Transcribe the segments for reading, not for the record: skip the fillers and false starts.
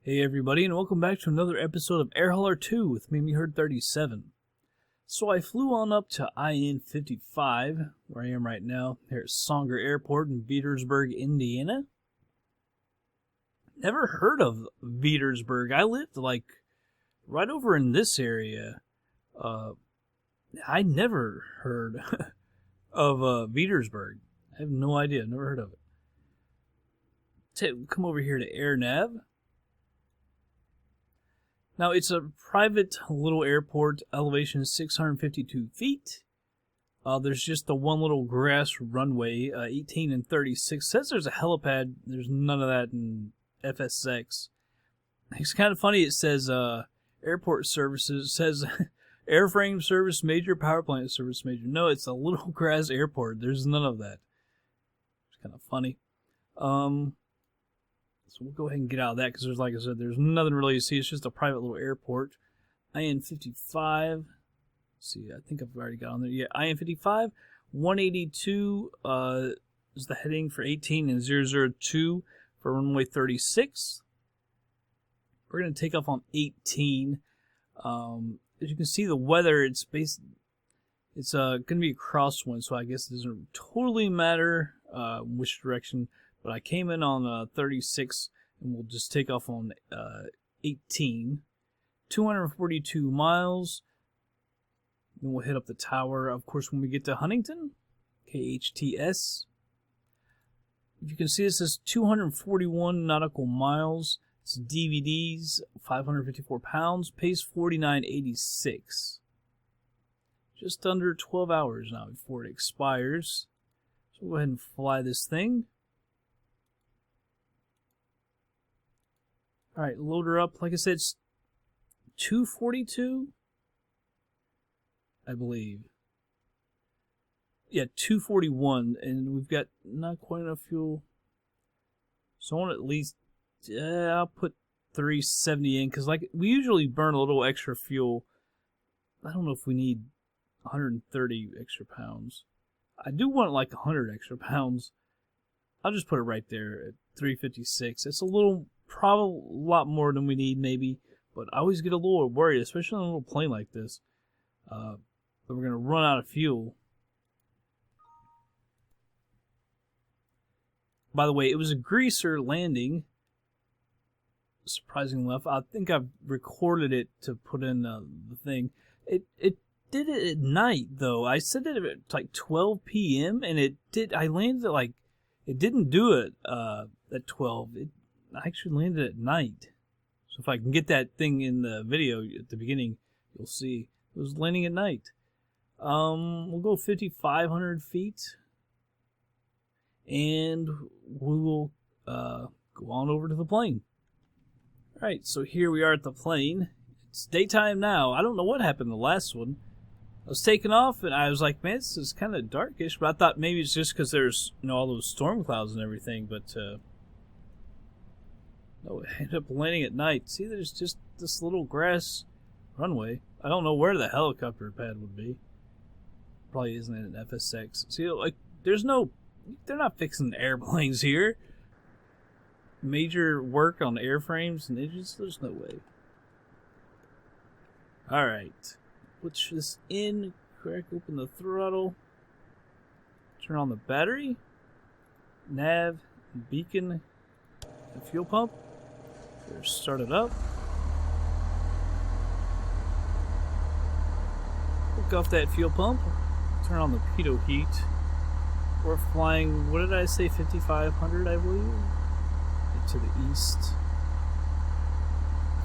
Hey everybody, and welcome back to another episode of Air Hauler 2 with me, Heard37. So I flew on up to IN-55, where I am right now, here at Songer Airport in Veedersburg, Indiana. Never heard of Veedersburg. I lived like right over in this area. I never heard of Veedersburg. I have no idea, never heard of it. Come over here to AirNav. Now, it's a private little airport, elevation is 652 feet. There's just the one little grass runway, 18 and 36. It says there's a helipad. There's none of that in FSX. It's kind of funny. It says airport services. It says airframe service major, power plant service major. No, it's a little grass airport. There's none of that. It's kind of funny. So we'll go ahead and get out of that because there's, like I said, there's nothing really to see. It's just a private little airport. IN-55. Let's see, I think I've already got on there. Yeah, IN-55. 182 is the heading for 18 and 002 for runway 36. We're going to take off on 18. As you can see, the weather, it's going to be a crosswind, so I guess it doesn't totally matter which direction. But I came in on 36, and we'll just take off on 18. 242 miles. Then we'll hit up the tower, of course, when we get to Huntington. KHTS. If you can see, this is 241 nautical miles. It's DVDs, 554 pounds. Pace 49.86. Just under 12 hours now before it expires. So we'll go ahead and fly this thing. Alright, load her up. Like I said, it's 242, I believe. Yeah, 241, and we've got not quite enough fuel. So I want at least, I'll put 370 in, because like we usually burn a little extra fuel. I don't know if we need 130 extra pounds. I do want like 100 extra pounds. I'll just put it right there at 356. It's probably a lot more than we need, maybe, but I always get a little worried, especially on a little plane like this, that we're going to run out of fuel. By the way, it was a greaser landing, surprisingly enough. I think I've recorded it to put in the thing. It did it at night, though. I said it at like 12 p.m., and I landed at like, it didn't do it at 12. I actually landed at night. So if I can get that thing in the video at the beginning, you'll see it was landing at night. We'll go 5,500 feet. And we will go on over to the plane. Alright, so here we are at the plane. It's daytime now. I don't know what happened the last one. I was taking off and I was like, man, this is kind of darkish. But I thought maybe it's just because there's, all those storm clouds and everything. But no, it ended up landing at night. See, there's just this little grass runway. I don't know where the helicopter pad would be. Probably isn't in an FSX. See, like, they're not fixing airplanes here. Major work on airframes and engines, there's no way. Alright. Put this in, crack open the throttle. Turn on the battery. Nav, beacon, and fuel pump. Start it up. Hook off that fuel pump. Turn on the pitot heat. We're flying, what did I say, 5,500, I believe? To the east.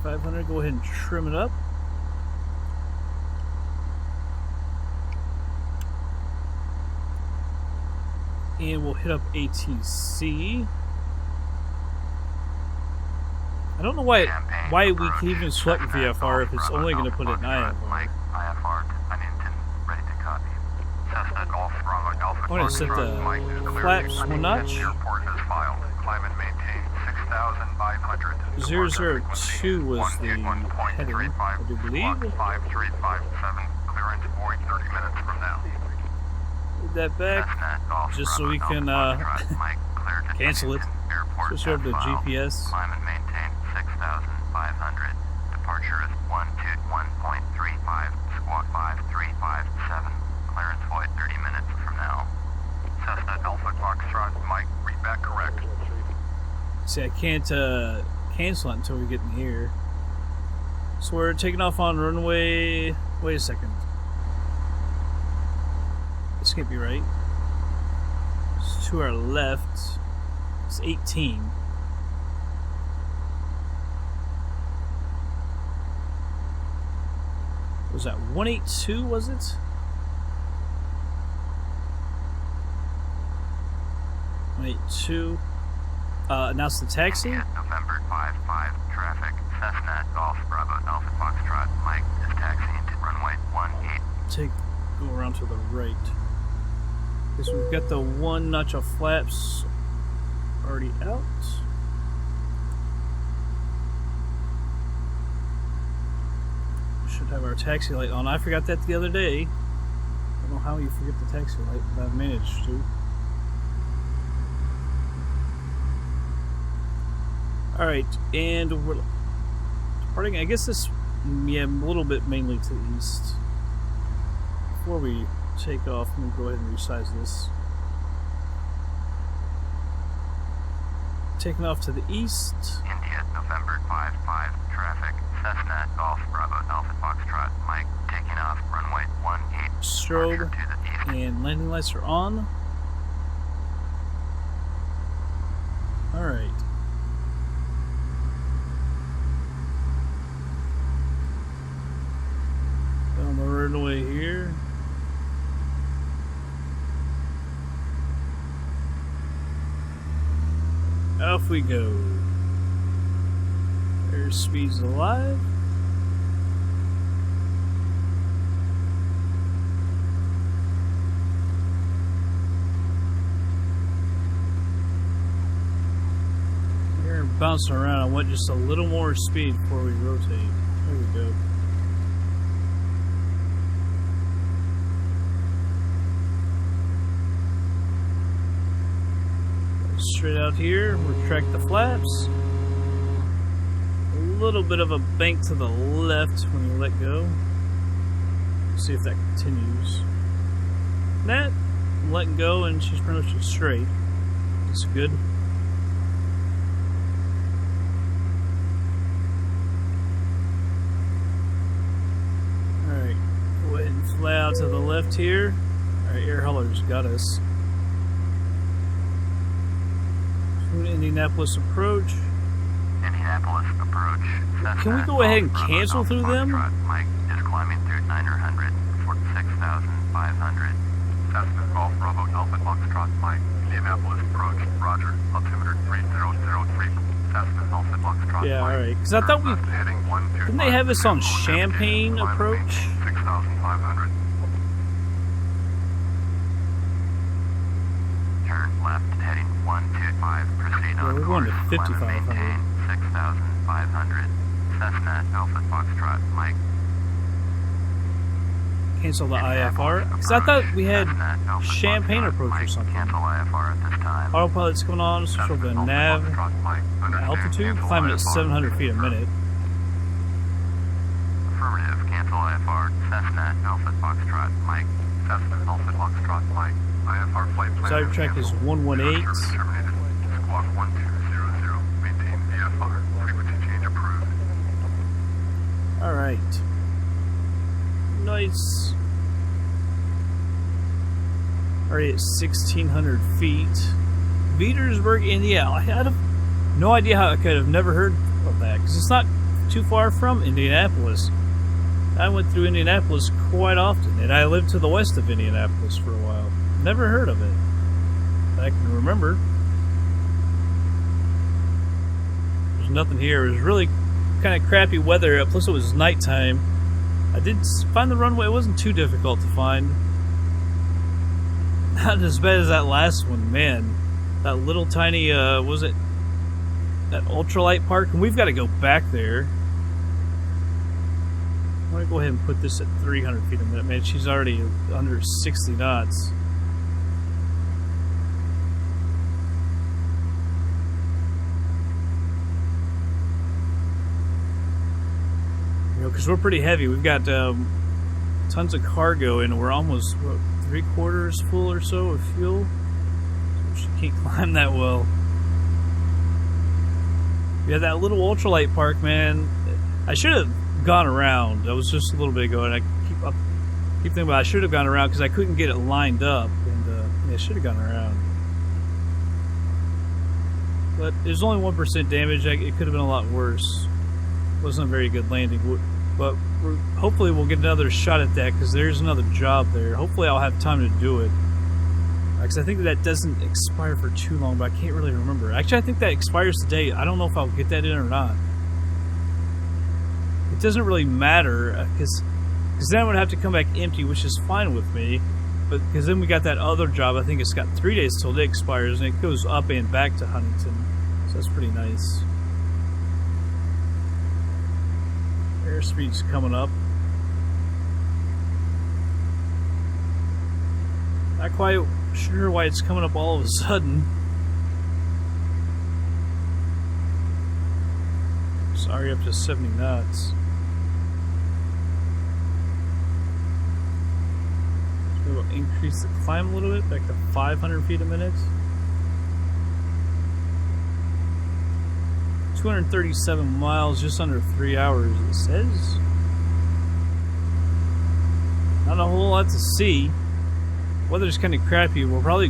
500, go ahead and trim it up. And we'll hit up ATC. I don't know why we can even select VFR if it's only going to put it in IFR. Huntington, ready to copy. Cessna Golf Bravo Alpha. I'm going to set the flaps one notch. Airport is filed. Climb and maintain 6,500. 002 was the heading, I do believe. 5357. Clearance void 30 minutes from now. Put that back, just so we can cancel it. Switch over to GPS. Climb and maintain 6,000. 900. Departure is 121.35, squawk 5357. Clearance void 30 minutes from now. Cessna Alpha Foxtrot, Mike, read back correct. See, I can't cancel it until we get in the air. So we're taking off on runway... Wait a second. This can't be right. It's to our left. It's 18. Was that 182, was it? 182. Announce the taxi. November 55 traffic. Cessna Golf Bravo Alpha Foxtrot. Mike is taxiing to runway 18. Go around to the right. Okay, so we've got the one notch of flaps already out. Should have our taxi light on. I forgot that the other day. I don't know how you forget the taxi light, but I've managed to. Alright, and we're departing, I guess this, yeah, a little bit mainly to the east. Before we take off, I'm going to go ahead and resize this. Taking off to the east. India, November 55 traffic. Cessna Golf Bravo Alpha Foxtrot. Mike taking off runway 18. Strobe To the east. and landing lights are on. Alright. Down the runway here. Off we go. Airspeed's alive. Here, bouncing around. I want just a little more speed before we rotate. There we go. Straight out here, retract the flaps. A little bit of a bank to the left when you let go. See if that continues. That, I'm letting go and she's pretty much straight. That's good. Alright, go ahead and fly out to the left here. Alright, air hauler's got us. Indianapolis approach. Indianapolis approach. Cessna Can we go ahead and Golf Bravo cancel Alpha through them? Foxtrot. Mike is climbing through 900 for 6,500. Cessna Golf Bravo Alpha Foxtrot. Mike, Indianapolis approach. Roger. Altimeter 3003. Cessna Alpha Foxtrot. Yeah, Mike. alright. Because I thought we... Heading 125. Didn't they have us on Champagne approach? 6,500. Turn left, heading 125. Proceed on we're going to course. 5,500. Maintain 6,500. Cessna Alpha Foxtrot. Mike. Cancel the IFR? Because I thought we had Champagne approach or something. Cancel IFR at this time. Autopilot's coming on, switch over to nav. Altitude, climbing at 700 feet a minute. Affirmative. Cancel IFR. Cessna Alpha Foxtrot. Mike. Cessna Alpha Foxtrot. Mike. IFR flight plan. Side track is 118. Terminated. Squawk 1200. Maintain VFR. Frequency change approved. Alright. Nice. Already at 1,600 feet. Veedersburg, India. I had no idea how I could have never heard of that, because it's not too far from Indianapolis. I went through Indianapolis quite often, and I lived to the west of Indianapolis for a while. Never heard of it. I can remember. There's nothing here. It was really kind of crappy weather, plus it was nighttime. I did find the runway. It wasn't too difficult to find. Not as bad as that last one, man. That little tiny, was it that ultralight park? And we've got to go back there. I'm going to go ahead and put this at 300 feet a minute. Man, she's already under 60 knots. because we're pretty heavy. We've got tons of cargo, and we're almost, what, 3/4 full or so of fuel. So she can't climb that well. Yeah, that little ultralight park, man. I should have gone around. That was just a little bit ago, and I keep thinking about I should have gone around because I couldn't get it lined up, and yeah, I should have gone around. But there's only 1% damage. It could have been a lot worse. Wasn't a very good landing, but hopefully we'll get another shot at that because there's another job there. Hopefully I'll have time to do it. Because I think that doesn't expire for too long, but I can't really remember. Actually, I think that expires today. I don't know if I'll get that in or not. It doesn't really matter, because then I would have to come back empty, which is fine with me. But because then we got that other job, I think it's got 3 days till it expires, and it goes up and back to Huntington. So that's pretty nice. Airspeed's coming up. Not quite sure why it's coming up all of a sudden. Sorry, up to 70 knots. So we'll increase the climb a little bit, back to 500 feet a minute. 237 miles, just under 3 hours, it says. Not a whole lot to see. Weather's kind of crappy. We'll probably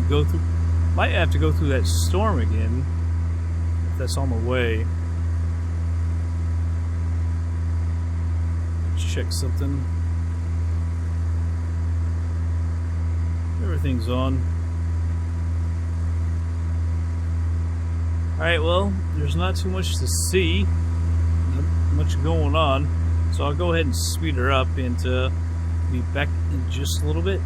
might have to go through that storm again, if that's on the way. Let's check something. Everything's on. Alright, well, there's not too much to see. Not much going on. So I'll go ahead and speed her up and be back in just a little bit.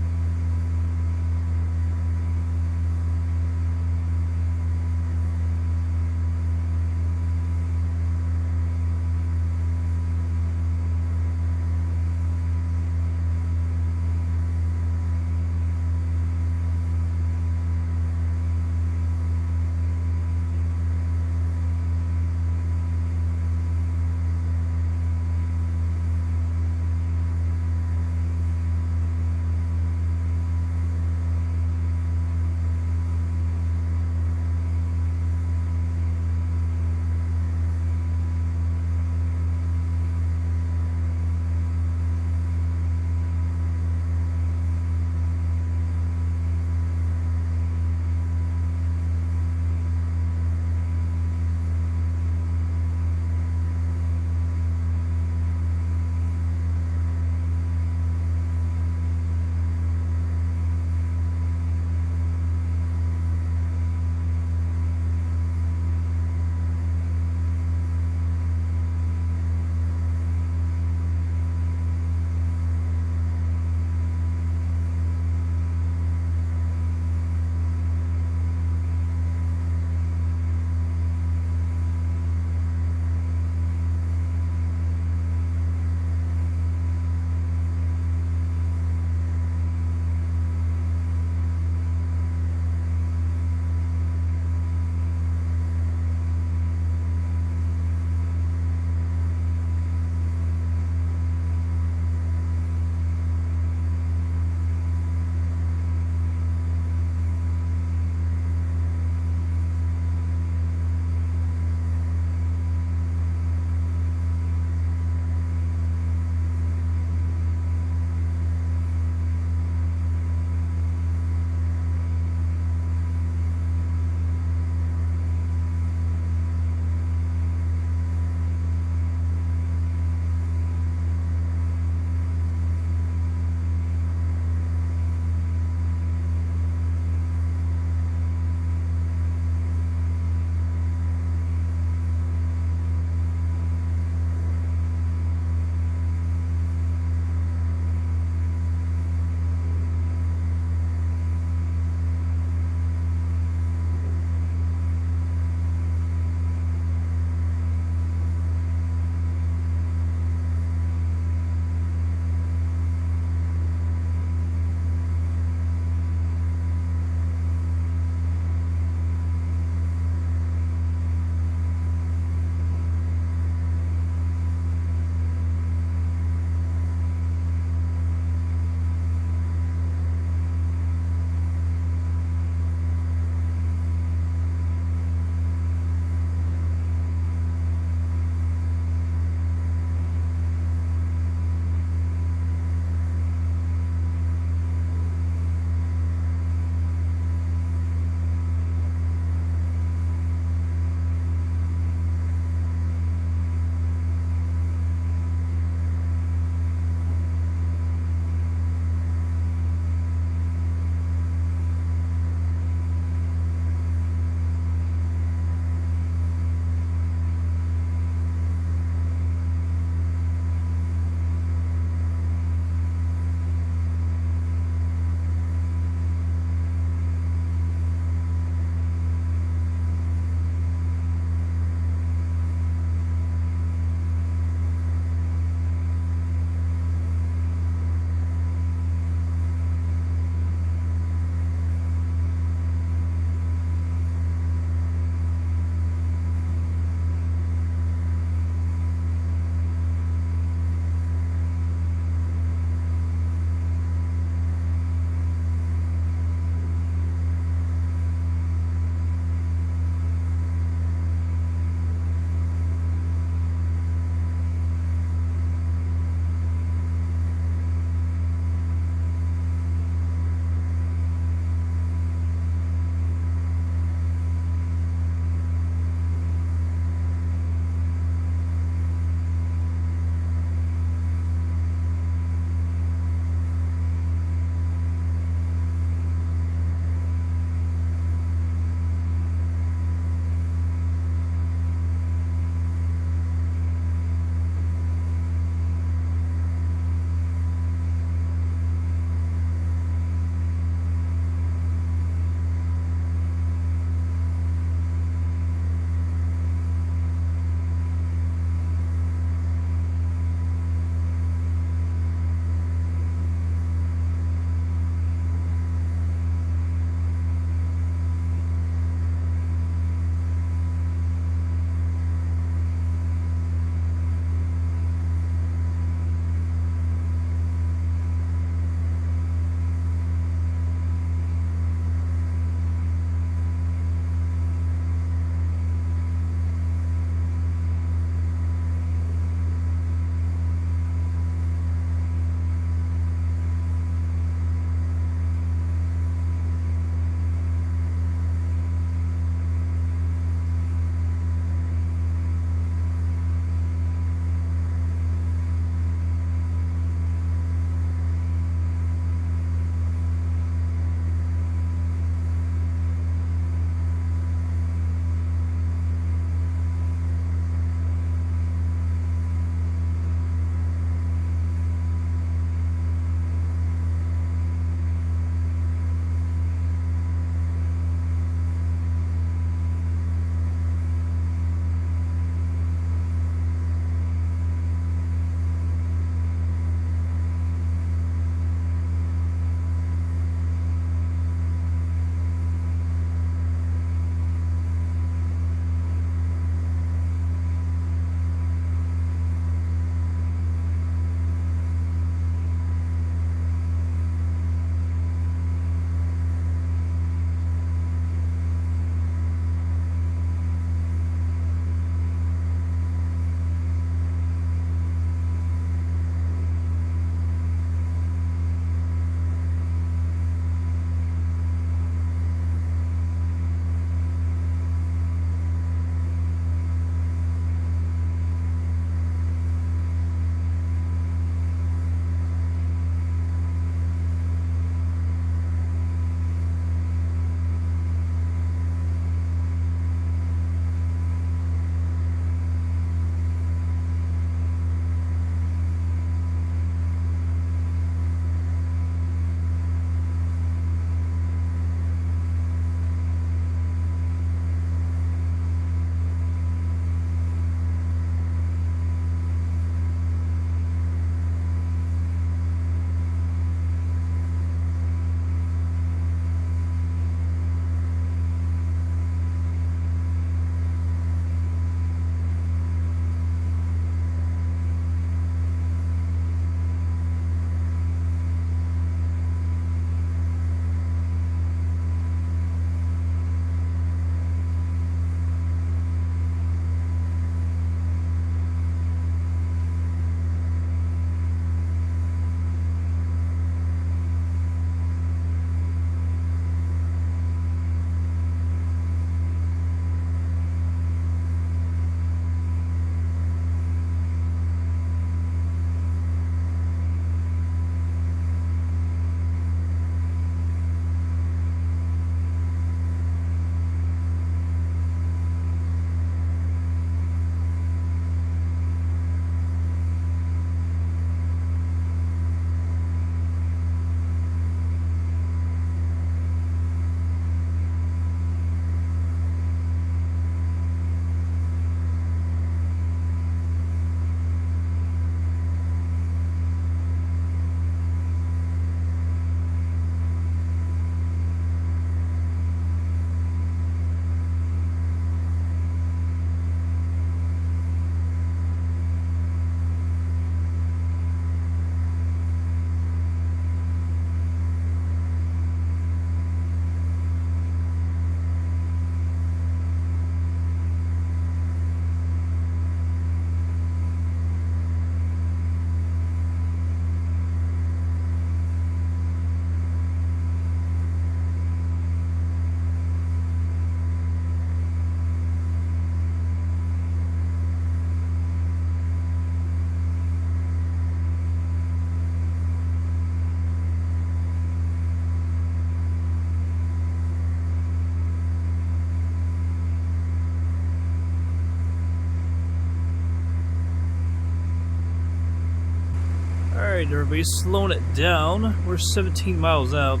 Alright, everybody, slowing it down. We're 17 miles out.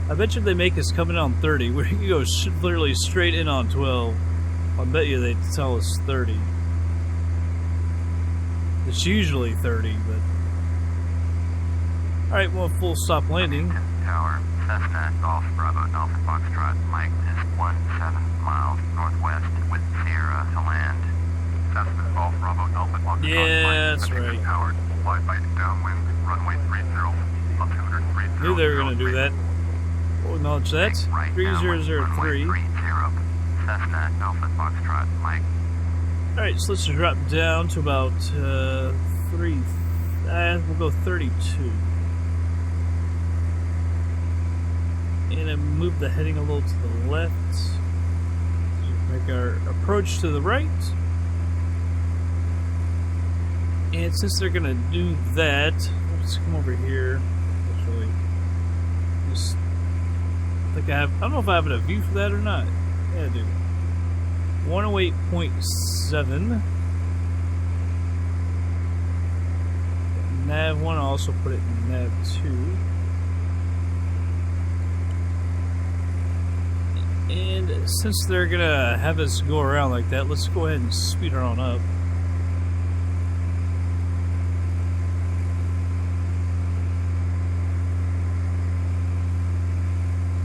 I bet you they make us come in on 30. We can go literally straight in on 12. I bet you they tell us 30. It's usually 30, but... Alright, well, full stop landing. Huntington Tower, Cessna, Golf, Bravo, Alpha Foxtrot, Mike is 17 miles northwest with Sierra to land. Cessna, Golf, Bravo, Alpha Foxtrot, Yeah, that's right. Tower, fly by downwind, runway 30, altimeter 30. Knew they were going to do that. We'll acknowledge that. Right 3003. Cessna, Alpha Foxtrot, Mike. Alright, so let's drop down to about 3. We'll go 32. And then move the heading a little to the left. Make our approach to the right. And since they're going to do that, let's come over here. Actually, just think I don't know if I have a view for that or not. Yeah, I do. 108.7. Nav 1, I'll also put it in Nav 2. And since they're gonna have us go around like that, let's go ahead and speed her on up.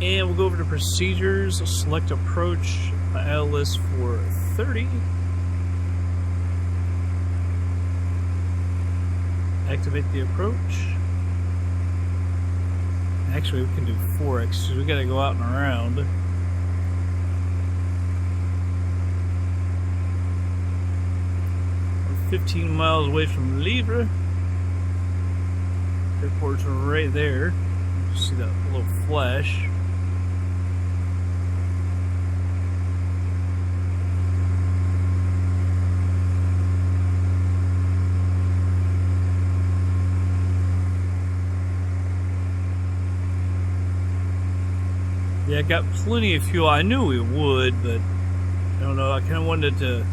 And we'll go over to procedures, select approach, ILS for 30. Activate the approach. Actually, we can do 4x, so we gotta go out and around. We're 15 miles away from Livre. Airport's right there. You see that little flash. Yeah, I got plenty of fuel. I knew we would, but I don't know. I kind of wanted to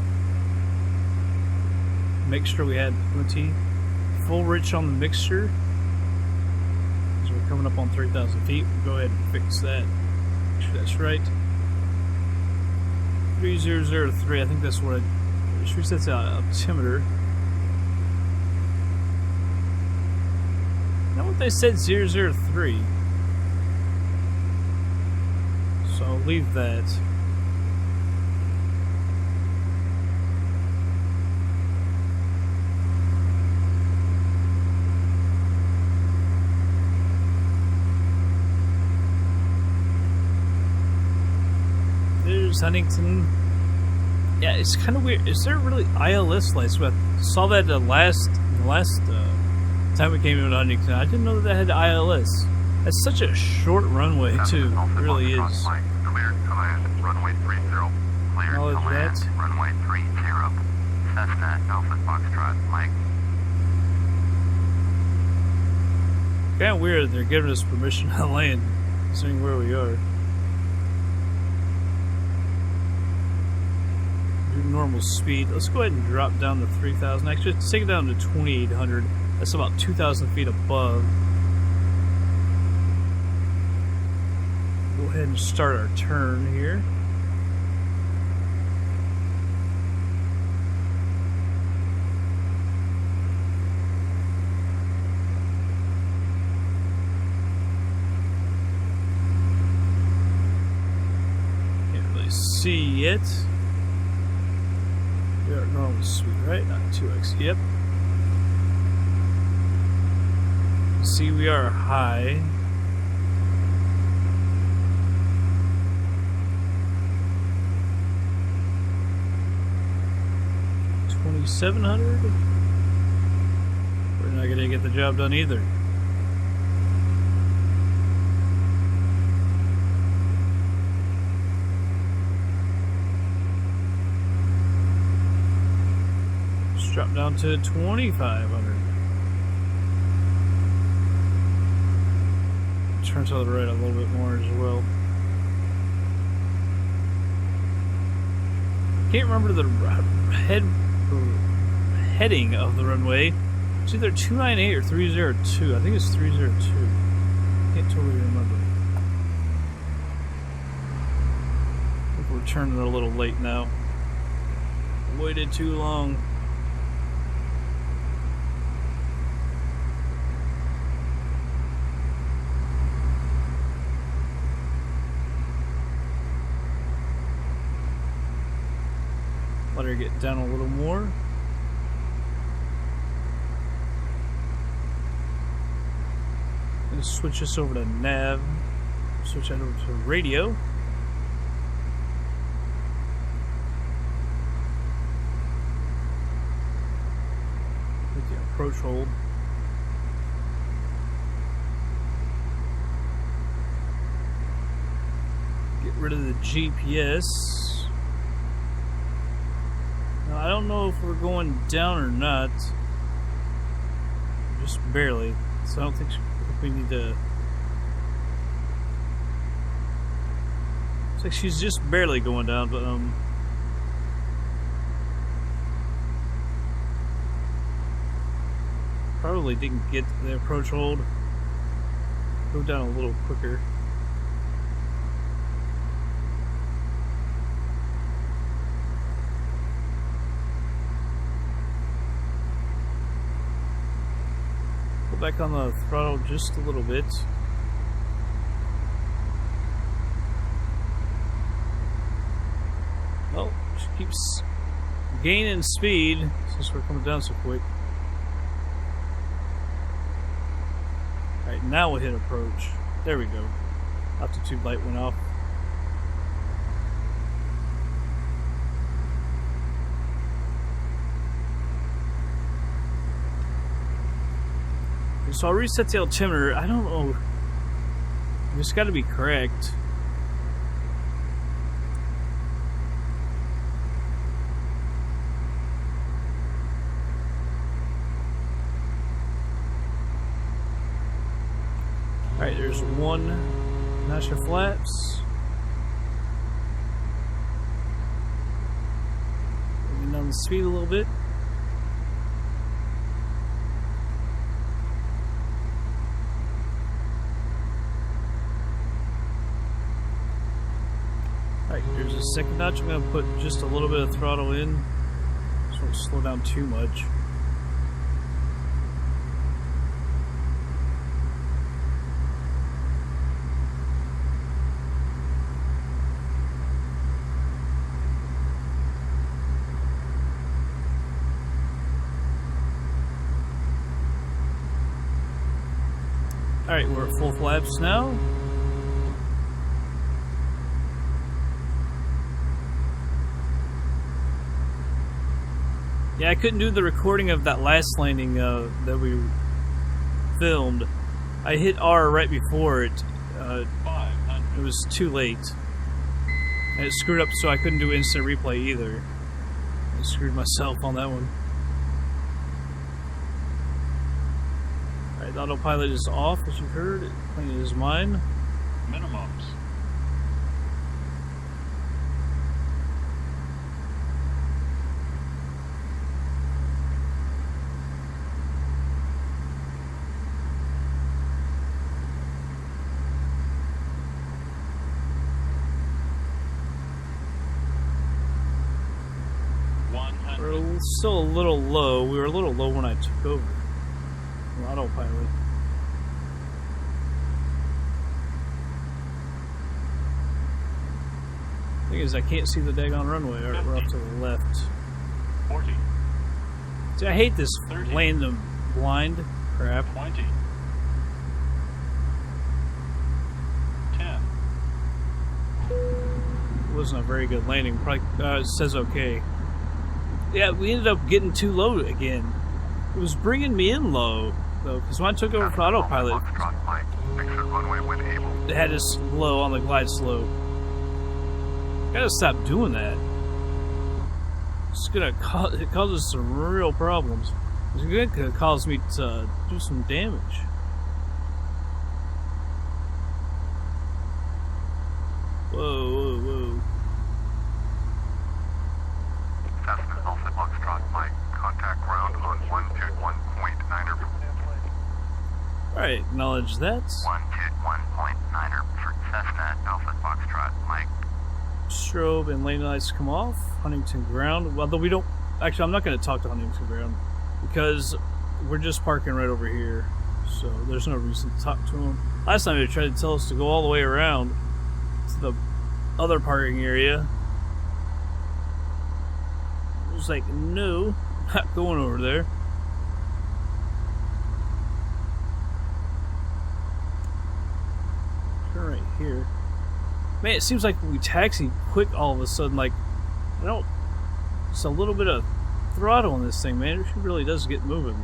make sure we had plenty. Full rich on the mixture. So we're coming up on 3,000 feet. We'll go ahead and fix that. Make sure that's right. 3003. I think that's what I should set the altimeter. Not what they said 003. So I'll leave that. There's Huntington. Yeah, it's kind of weird. Is there really ILS lights? I saw that the last time we came in Huntington. I didn't know that had ILS. That's such a short runway, too. It really is. Cleared to land, runway 30. Cleared to land, runway 30. Cessna, Alpha Foxtrot, Mike. Kind of weird they're giving us permission to land, considering where we are. Do normal speed. Let's go ahead and drop down to 3,000. Actually, let's take it down to 2,800. That's about 2,000 feet above. Go ahead and start our turn here. Can't really see it. We are at normal speed, right? Not 2x. Yep. See, we are high. $2,700. We're not going to get the job done either. Let's drop down to 2,500. Turn to the right a little bit more as well. Can't remember the heading of the runway. It's either 298 or 302. I think it's 302. Can't totally remember. I think we're turning a little late now. Waited too long. Let her get down a little more. And switch this over to nav. Switch that over to radio. With the approach hold. Get rid of the GPS. Now, I don't know if we're going down or not. Just barely. So I don't think we need to. It's like she's just barely going down, but probably didn't get the approach hold. Go down a little quicker. Go back on the throttle just a little bit. Oh, she keeps gaining speed since we're coming down so quick. Alright, now we'll hit approach. There we go. Altitude light went off. So I'll reset the altimeter. I don't know. It's got to be correct. Alright, there's one notch of flaps. Bringing down the speed a little bit. Alright, here's a second notch. I'm going to put just a little bit of throttle in. Just won't slow down too much. Alright, we're at full flaps now. Yeah, I couldn't do the recording of that last landing that we filmed. I hit R right before it. It was too late. And it screwed up, so I couldn't do instant replay either. I screwed myself on that one. Alright, the autopilot is off, as you heard. It plane is mine. Minimums. We're still a little low. We were a little low when I took over. Autopilot. Thing is, I can't see the daggone runway. Alright, we're off to the left. 40. See, I hate this 30. landing blind crap. 20. 10. It wasn't a very good landing. Probably it says okay. Yeah, we ended up getting too low again. It was bringing me in low, though, because when I took over for autopilot, it had us low on the glide slope. Gotta stop doing that. It's gonna it causes some real problems. It's gonna cause me to do some damage. Whoa, whoa, whoa. Cessna Alpha Foxtrot, Mike. Contact ground on 121.9 Alright, acknowledge that. 121.9er for Cessna, Alpha Foxtrot, Mike. Strobe and lane lights come off. Huntington ground. Although we don't... Actually, I'm not going to talk to Huntington ground because we're just parking right over here. So there's no reason to talk to them. Last time they tried to tell us to go all the way around to the other parking area. I was like, no, not going over there. Turn right here. Man, it seems like we taxi quick all of a sudden. Like, I don't... Just a little bit of throttle on this thing, man. It really does get moving.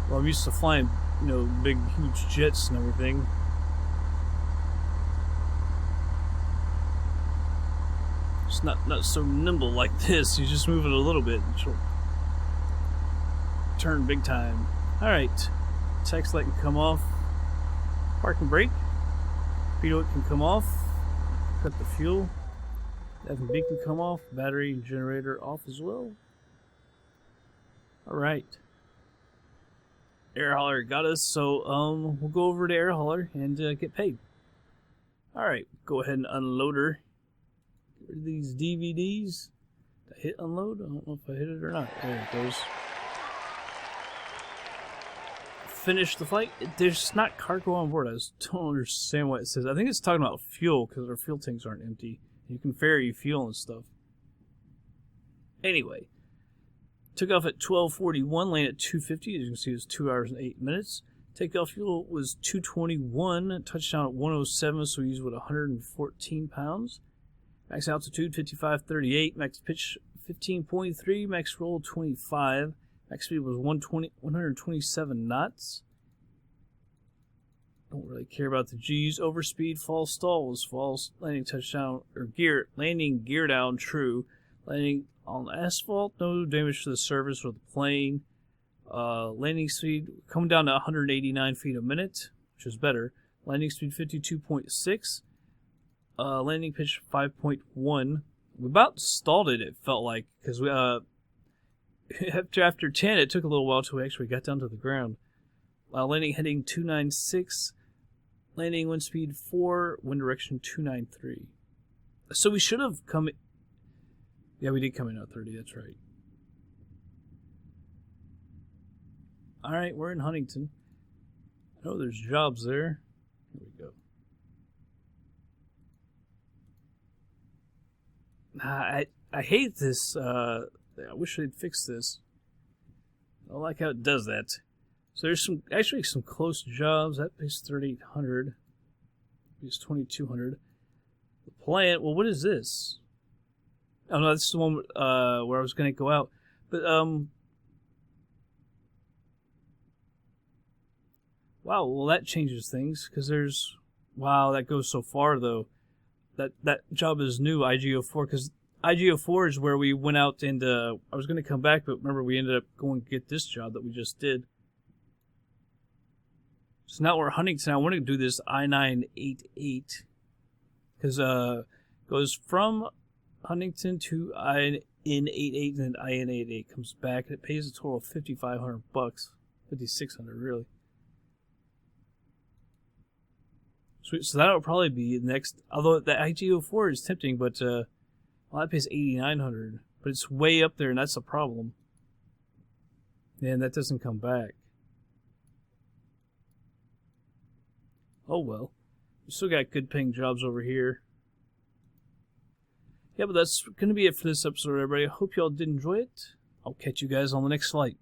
Well, I'm used to flying, you know, big, huge jets and everything. It's not so nimble like this. You just move it a little bit and she'll turn big time. Alright. Text light can come off. Parking brake. Speedo can come off. Cut the fuel. F&B can come off. Battery and generator off as well. Alright. Air hauler got us, so we'll go over to air hauler and get paid. Alright, go ahead and unload her. Get rid of these DVDs. Did I hit unload? I don't know if I hit it or not. There it goes. Finish the flight. There's not cargo on board. I just don't understand what it says. I think it's talking about fuel because our fuel tanks aren't empty. You can ferry fuel and stuff. Anyway. Took off at 12:41, landed at 2:50. As you can see, it was 2 hours and 8 minutes. Takeoff fuel was 221. Touchdown at 107, so we used with 114 pounds. Max altitude 55.38. Max pitch 15.3. Max roll 25. Max speed was 127 knots. Don't really care about the G's. Overspeed, false stall was false. Landing touchdown or landing gear down true. Landing on asphalt, no damage to the surface or the plane. Landing speed coming down to 189 feet a minute, which is better. Landing speed 52.6. Landing pitch 5.1. We about stalled it, it felt like, because we after 10, it took a little while until we actually got down to the ground. Landing heading 296. Landing wind speed 4. Wind direction 293. So we should have come... Yeah, we did come in at 30, that's right. Alright, we're in Huntington. I know there's jobs there. Here we go. I hate this. I wish they'd fix this. I don't like how it does that. So there's actually some close jobs. That pays 3,800. Pays 2,200. The plant. Well, what is this? Oh no, this is the one where I was going to go out. But wow. Well, that changes things because there's that goes so far though. That job is new, IGO4, because IGO4 is where we went out and I was going to come back, but remember we ended up going to get this job that we just did. So now we're Huntington. I want to do this I-988 because goes from Huntington to IN88 and then IN88 comes back and it pays a total of $5,500, $5,600 really. Sweet. So that would probably be the next. Although the IGO4 is tempting, but well, that pays $8,900, but it's way up there, and that's a problem. And that doesn't come back. Oh well, we still got good paying jobs over here. Yeah, but that's going to be it for this episode, everybody. I hope y'all did enjoy it. I'll catch you guys on the next flight.